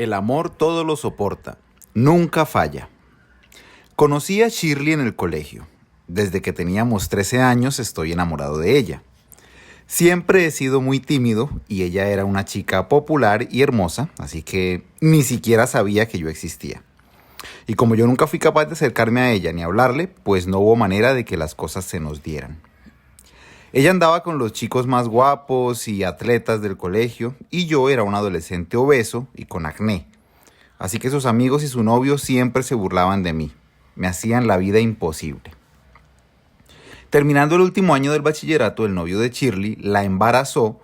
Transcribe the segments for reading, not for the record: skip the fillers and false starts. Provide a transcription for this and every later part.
El amor todo lo soporta, nunca falla. Conocí a Shirley en el colegio. Desde que teníamos 13 años estoy enamorado de ella. Siempre he sido muy tímido y ella era una chica popular y hermosa, así que ni siquiera sabía que yo existía. Y como yo nunca fui capaz de acercarme a ella ni hablarle, pues no hubo manera de que las cosas se nos dieran. Ella andaba con los chicos más guapos y atletas del colegio y yo era un adolescente obeso y con acné. Así que sus amigos y su novio siempre se burlaban de mí. Me hacían la vida imposible. Terminando el último año del bachillerato, el novio de Shirley la embarazó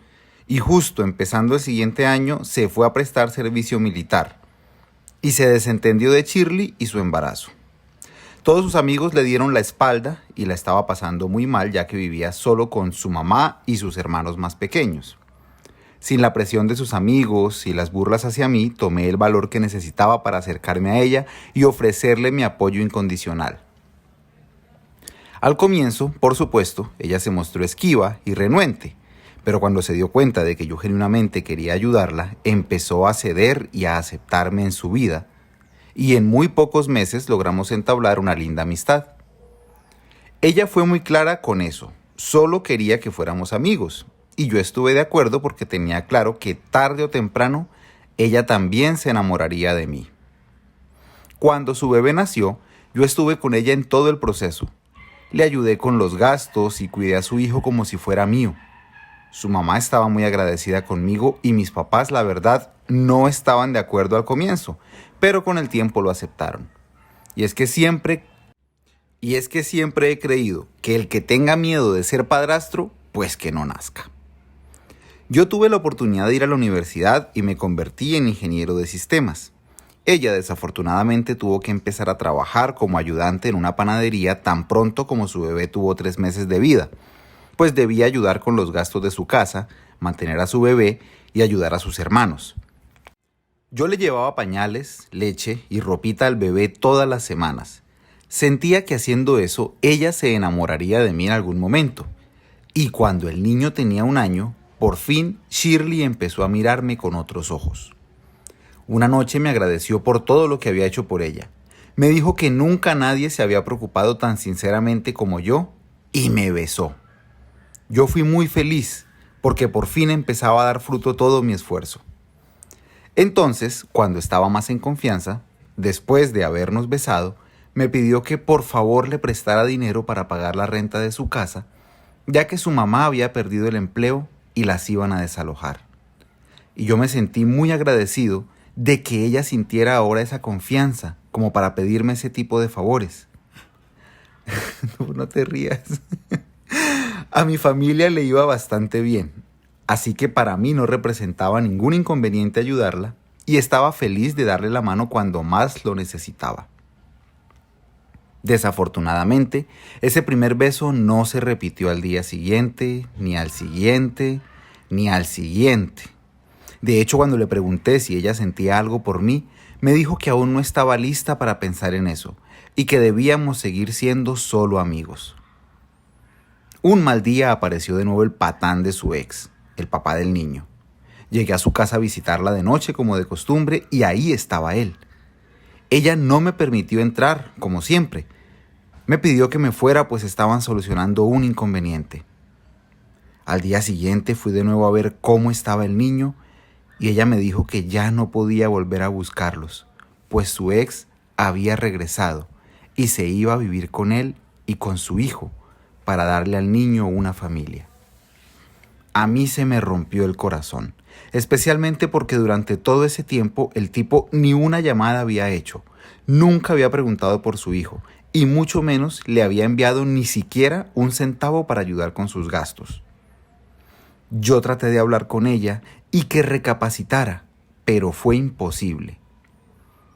y justo empezando el siguiente año se fue a prestar servicio militar y se desentendió de Shirley y su embarazo. Todos sus amigos le dieron la espalda y la estaba pasando muy mal ya que vivía solo con su mamá y sus hermanos más pequeños. Sin la presión de sus amigos y las burlas hacia mí, tomé el valor que necesitaba para acercarme a ella y ofrecerle mi apoyo incondicional. Al comienzo, por supuesto, ella se mostró esquiva y renuente, pero cuando se dio cuenta de que yo genuinamente quería ayudarla, empezó a ceder y a aceptarme en su vida, y en muy pocos meses logramos entablar una linda amistad. Ella fue muy clara con eso, solo quería que fuéramos amigos, y yo estuve de acuerdo porque tenía claro que tarde o temprano ella también se enamoraría de mí. Cuando su bebé nació, yo estuve con ella en todo el proceso. Le ayudé con los gastos y cuidé a su hijo como si fuera mío. Su mamá estaba muy agradecida conmigo y mis papás, la verdad, no estaban de acuerdo al comienzo, pero con el tiempo lo aceptaron. Y es que siempre he creído que el que tenga miedo de ser padrastro, pues que no nazca. Yo tuve la oportunidad de ir a la universidad y me convertí en ingeniero de sistemas. Ella desafortunadamente tuvo que empezar a trabajar como ayudante en una panadería tan pronto como su bebé tuvo 3 meses de vida, pues debía ayudar con los gastos de su casa, mantener a su bebé y ayudar a sus hermanos. Yo le llevaba pañales, leche y ropita al bebé todas las semanas. Sentía que haciendo eso ella se enamoraría de mí en algún momento. Y cuando el niño tenía 1 año, por fin Shirley empezó a mirarme con otros ojos. Una noche me agradeció por todo lo que había hecho por ella. Me dijo que nunca nadie se había preocupado tan sinceramente como yo y me besó. Yo fui muy feliz porque por fin empezaba a dar fruto todo mi esfuerzo. Entonces, cuando estaba más en confianza, después de habernos besado, me pidió que por favor le prestara dinero para pagar la renta de su casa, ya que su mamá había perdido el empleo y las iban a desalojar. Y yo me sentí muy agradecido de que ella sintiera ahora esa confianza como para pedirme ese tipo de favores. No te rías. A mi familia le iba bastante bien, así que para mí no representaba ningún inconveniente ayudarla y estaba feliz de darle la mano cuando más lo necesitaba. Desafortunadamente, ese primer beso no se repitió al día siguiente, ni al siguiente, ni al siguiente. De hecho, cuando le pregunté si ella sentía algo por mí, me dijo que aún no estaba lista para pensar en eso y que debíamos seguir siendo solo amigos. Un mal día apareció de nuevo el patán de su ex, el papá del niño. Llegué a su casa a visitarla de noche como de costumbre y ahí estaba él. Ella no me permitió entrar, como siempre. Me pidió que me fuera pues estaban solucionando un inconveniente. Al día siguiente fui de nuevo a ver cómo estaba el niño y ella me dijo que ya no podía volver a buscarlos, pues su ex había regresado y se iba a vivir con él y con su hijo para darle al niño una familia. A mí se me rompió el corazón, especialmente porque durante todo ese tiempo el tipo ni una llamada había hecho, nunca había preguntado por su hijo y mucho menos le había enviado ni siquiera 1 centavo para ayudar con sus gastos. Yo traté de hablar con ella y que recapacitara, pero fue imposible.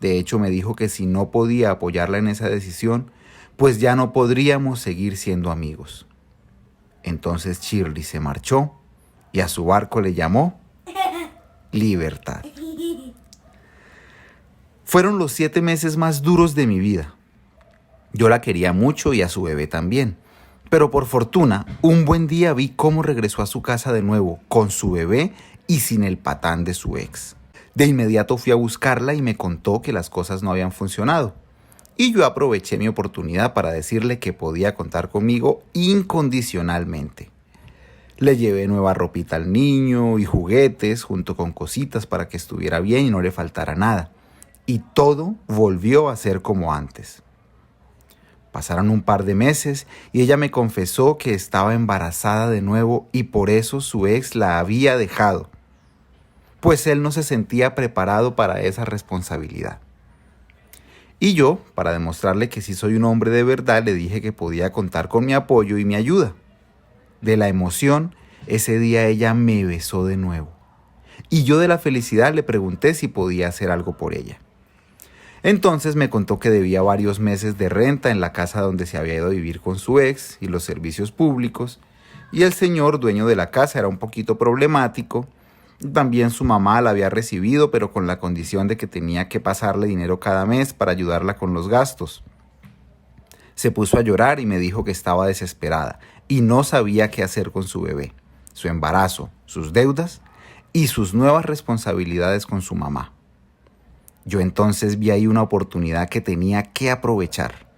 De hecho, me dijo que si no podía apoyarla en esa decisión, pues ya no podríamos seguir siendo amigos. Entonces Shirley se marchó y a su barco le llamó Libertad. Fueron los 7 meses más duros de mi vida. Yo la quería mucho y a su bebé también. Pero por fortuna, un buen día vi cómo regresó a su casa de nuevo con su bebé y sin el patán de su ex. De inmediato fui a buscarla y me contó que las cosas no habían funcionado. Y yo aproveché mi oportunidad para decirle que podía contar conmigo incondicionalmente. Le llevé nueva ropita al niño y juguetes junto con cositas para que estuviera bien y no le faltara nada. Y todo volvió a ser como antes. Pasaron un par de meses y ella me confesó que estaba embarazada de nuevo y por eso su ex la había dejado, pues él no se sentía preparado para esa responsabilidad. Y yo, para demostrarle que sí soy un hombre de verdad, le dije que podía contar con mi apoyo y mi ayuda. De la emoción, ese día ella me besó de nuevo. Y yo de la felicidad le pregunté si podía hacer algo por ella. Entonces me contó que debía varios meses de renta en la casa donde se había ido a vivir con su ex y los servicios públicos, y el señor dueño de la casa era un poquito problemático. También su mamá la había recibido, pero con la condición de que tenía que pasarle dinero cada mes para ayudarla con los gastos. Se puso a llorar y me dijo que estaba desesperada y no sabía qué hacer con su bebé, su embarazo, sus deudas y sus nuevas responsabilidades con su mamá. Yo entonces vi ahí una oportunidad que tenía que aprovechar.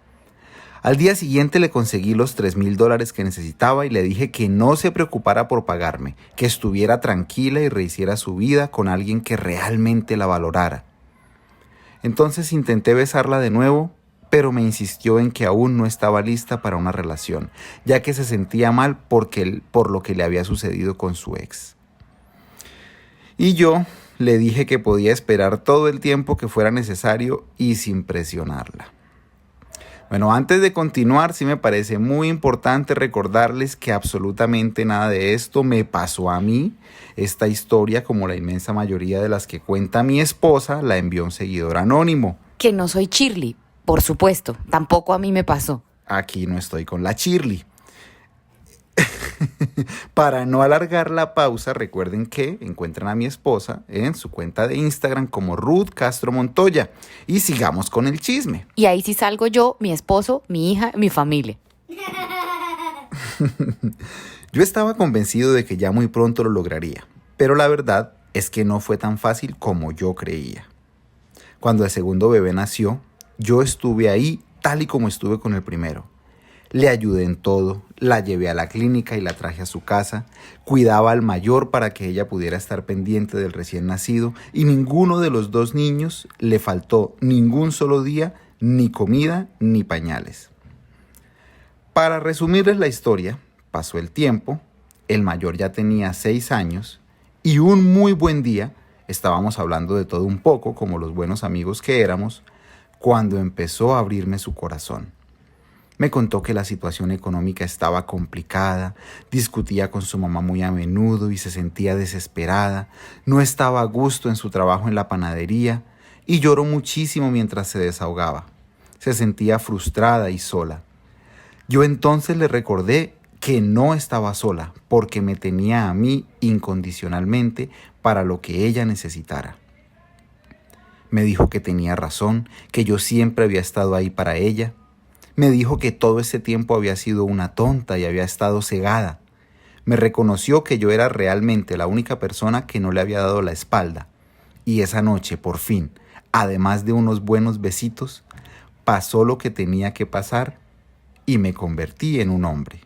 Al día siguiente le conseguí los $3,000 que necesitaba y le dije que no se preocupara por pagarme, que estuviera tranquila y rehiciera su vida con alguien que realmente la valorara. Entonces intenté besarla de nuevo, pero me insistió en que aún no estaba lista para una relación, ya que se sentía mal por lo que le había sucedido con su ex. Y yo le dije que podía esperar todo el tiempo que fuera necesario y sin presionarla. Bueno, antes de continuar, sí me parece muy importante recordarles que absolutamente nada de esto me pasó a mí. Esta historia, como la inmensa mayoría de las que cuenta mi esposa, la envió un seguidor anónimo. Que no soy Shirley, por supuesto, tampoco a mí me pasó. Aquí no estoy con la Shirley. Para no alargar la pausa, recuerden que encuentran a mi esposa en su cuenta de Instagram como Ruth Castro Montoya. Y sigamos con el chisme. Y ahí sí salgo yo, mi esposo, mi hija, mi familia. Yo estaba convencido de que ya muy pronto lo lograría, pero la verdad es que no fue tan fácil como yo creía. Cuando el segundo bebé nació, yo estuve ahí tal y como estuve con el primero. Le ayudé en todo, la llevé a la clínica y la traje a su casa, cuidaba al mayor para que ella pudiera estar pendiente del recién nacido y ninguno de los dos niños le faltó ningún solo día ni comida ni pañales. Para resumirles la historia, pasó el tiempo, el mayor ya tenía 6 años y un muy buen día, estábamos hablando de todo un poco como los buenos amigos que éramos, cuando empezó a abrirme su corazón. Me contó que la situación económica estaba complicada, discutía con su mamá muy a menudo y se sentía desesperada, no estaba a gusto en su trabajo en la panadería y lloró muchísimo mientras se desahogaba. Se sentía frustrada y sola. Yo entonces le recordé que no estaba sola porque me tenía a mí incondicionalmente para lo que ella necesitara. Me dijo que tenía razón, que yo siempre había estado ahí para ella. Me dijo que todo ese tiempo había sido una tonta y había estado cegada. Me reconoció que yo era realmente la única persona que no le había dado la espalda. Y esa noche, por fin, además de unos buenos besitos, pasó lo que tenía que pasar y me convertí en un hombre.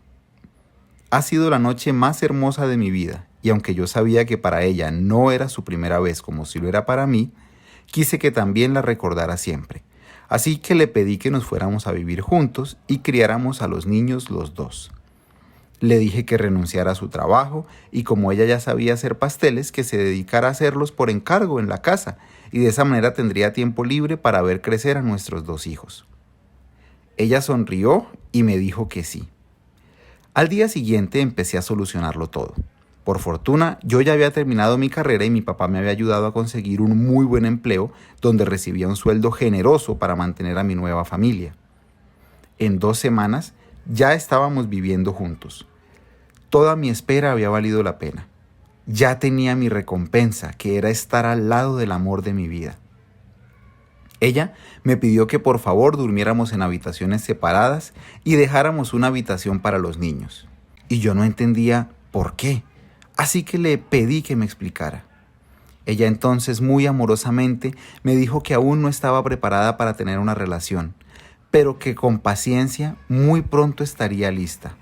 Ha sido la noche más hermosa de mi vida y aunque yo sabía que para ella no era su primera vez como si lo era para mí, quise que también la recordara siempre. Así que le pedí que nos fuéramos a vivir juntos y criáramos a los niños los dos. Le dije que renunciara a su trabajo y como ella ya sabía hacer pasteles, que se dedicara a hacerlos por encargo en la casa y de esa manera tendría tiempo libre para ver crecer a nuestros 2 hijos. Ella sonrió y me dijo que sí. Al día siguiente empecé a solucionarlo todo. Por fortuna, yo ya había terminado mi carrera y mi papá me había ayudado a conseguir un muy buen empleo donde recibía un sueldo generoso para mantener a mi nueva familia. En 2 semanas ya estábamos viviendo juntos. Toda mi espera había valido la pena. Ya tenía mi recompensa, que era estar al lado del amor de mi vida. Ella me pidió que por favor durmiéramos en habitaciones separadas y dejáramos una habitación para los niños. Y yo no entendía por qué. Así que le pedí que me explicara. Ella entonces muy amorosamente me dijo que aún no estaba preparada para tener una relación, pero que con paciencia muy pronto estaría lista.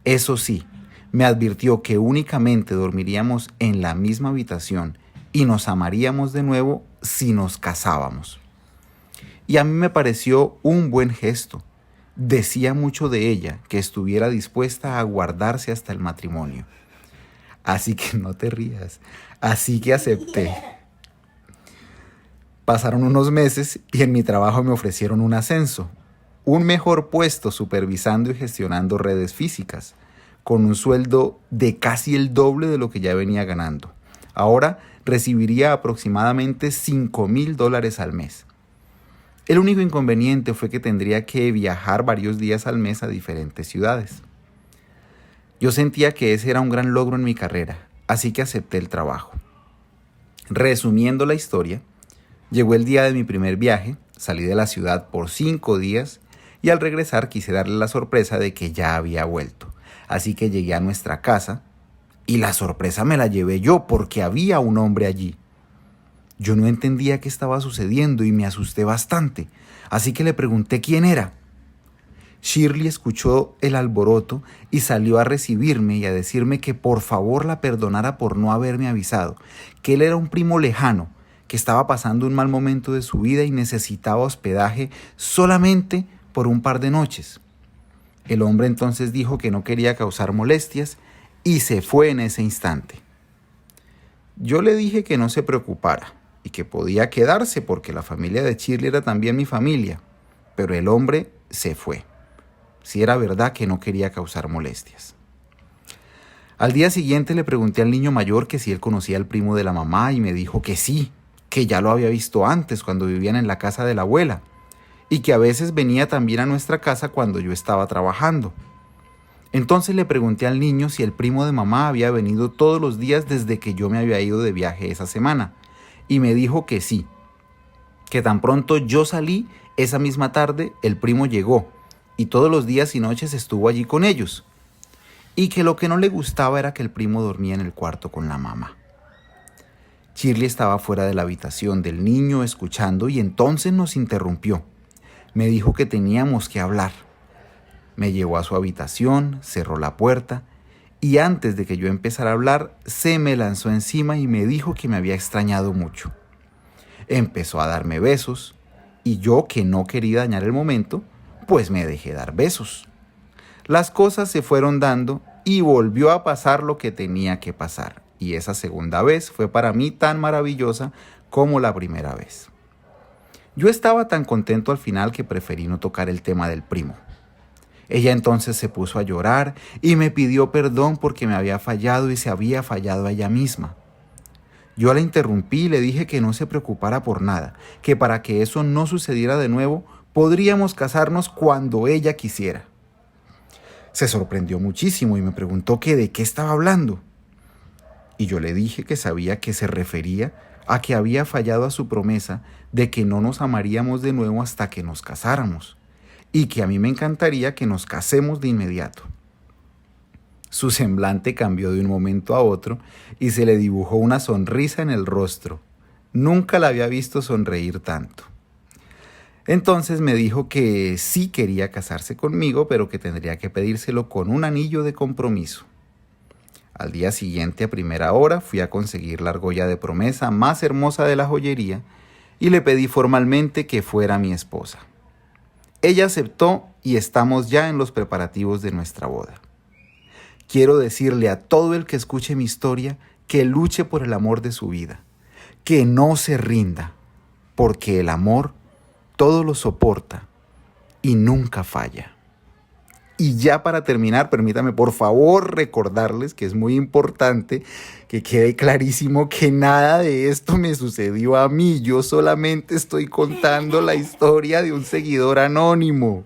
Eso sí, me advirtió que únicamente dormiríamos en la misma habitación y nos amaríamos de nuevo si nos casábamos. Y a mí me pareció un buen gesto. Decía mucho de ella que estuviera dispuesta a guardarse hasta el matrimonio. Así que no te rías. Así que acepté. Pasaron unos meses y en mi trabajo me ofrecieron un ascenso, un mejor puesto supervisando y gestionando redes físicas, con un sueldo de casi el doble de lo que ya venía ganando. Ahora recibiría aproximadamente $5,000 al mes. El único inconveniente fue que tendría que viajar varios días al mes a diferentes ciudades. Yo sentía que ese era un gran logro en mi carrera, así que acepté el trabajo. Resumiendo la historia, llegó el día de mi primer viaje, salí de la ciudad por 5 días y al regresar quise darle la sorpresa de que ya había vuelto. Así que llegué a nuestra casa y la sorpresa me la llevé yo porque había un hombre allí. Yo no entendía qué estaba sucediendo y me asusté bastante, así que le pregunté quién era. Shirley escuchó el alboroto y salió a recibirme y a decirme que por favor la perdonara por no haberme avisado, que él era un primo lejano, que estaba pasando un mal momento de su vida y necesitaba hospedaje solamente por un par de noches. El hombre entonces dijo que no quería causar molestias y se fue en ese instante. Yo le dije que no se preocupara y que podía quedarse porque la familia de Shirley era también mi familia, pero el hombre se fue. Si era verdad que no quería causar molestias. Al día siguiente le pregunté al niño mayor que si él conocía al primo de la mamá y me dijo que sí, que ya lo había visto antes cuando vivían en la casa de la abuela y que a veces venía también a nuestra casa cuando yo estaba trabajando. Entonces le pregunté al niño si el primo de mamá había venido todos los días desde que yo me había ido de viaje esa semana y me dijo que sí, que tan pronto yo salí, esa misma tarde el primo llegó y todos los días y noches estuvo allí con ellos, y que lo que no le gustaba era que el primo dormía en el cuarto con la mamá. Shirley estaba fuera de la habitación del niño escuchando y entonces nos interrumpió. Me dijo que teníamos que hablar. Me llevó a su habitación, cerró la puerta y antes de que yo empezara a hablar, se me lanzó encima y me dijo que me había extrañado mucho. Empezó a darme besos y yo, que no quería dañar el momento, pues me dejé dar besos. Las cosas se fueron dando y volvió a pasar lo que tenía que pasar. Y esa segunda vez fue para mí tan maravillosa como la primera vez. Yo estaba tan contento al final que preferí no tocar el tema del primo. Ella entonces se puso a llorar y me pidió perdón porque me había fallado y se había fallado a ella misma. Yo la interrumpí y le dije que no se preocupara por nada, que para que eso no sucediera de nuevo, podríamos casarnos cuando ella quisiera. Se sorprendió muchísimo y me preguntó que de qué estaba hablando. Y yo le dije que sabía que se refería a que había fallado a su promesa de que no nos amaríamos de nuevo hasta que nos casáramos, y que a mí me encantaría que nos casemos de inmediato. Su semblante cambió de un momento a otro y se le dibujó una sonrisa en el rostro. Nunca la había visto sonreír tanto. Entonces me dijo que sí quería casarse conmigo, pero que tendría que pedírselo con un anillo de compromiso. Al día siguiente, a primera hora, fui a conseguir la argolla de promesa más hermosa de la joyería y le pedí formalmente que fuera mi esposa. Ella aceptó y estamos ya en los preparativos de nuestra boda. Quiero decirle a todo el que escuche mi historia que luche por el amor de su vida, que no se rinda, porque el amor todo lo soporta y nunca falla. Y ya para terminar, permítame por favor recordarles que es muy importante que quede clarísimo que nada de esto me sucedió a mí. Yo solamente estoy contando la historia de un seguidor anónimo.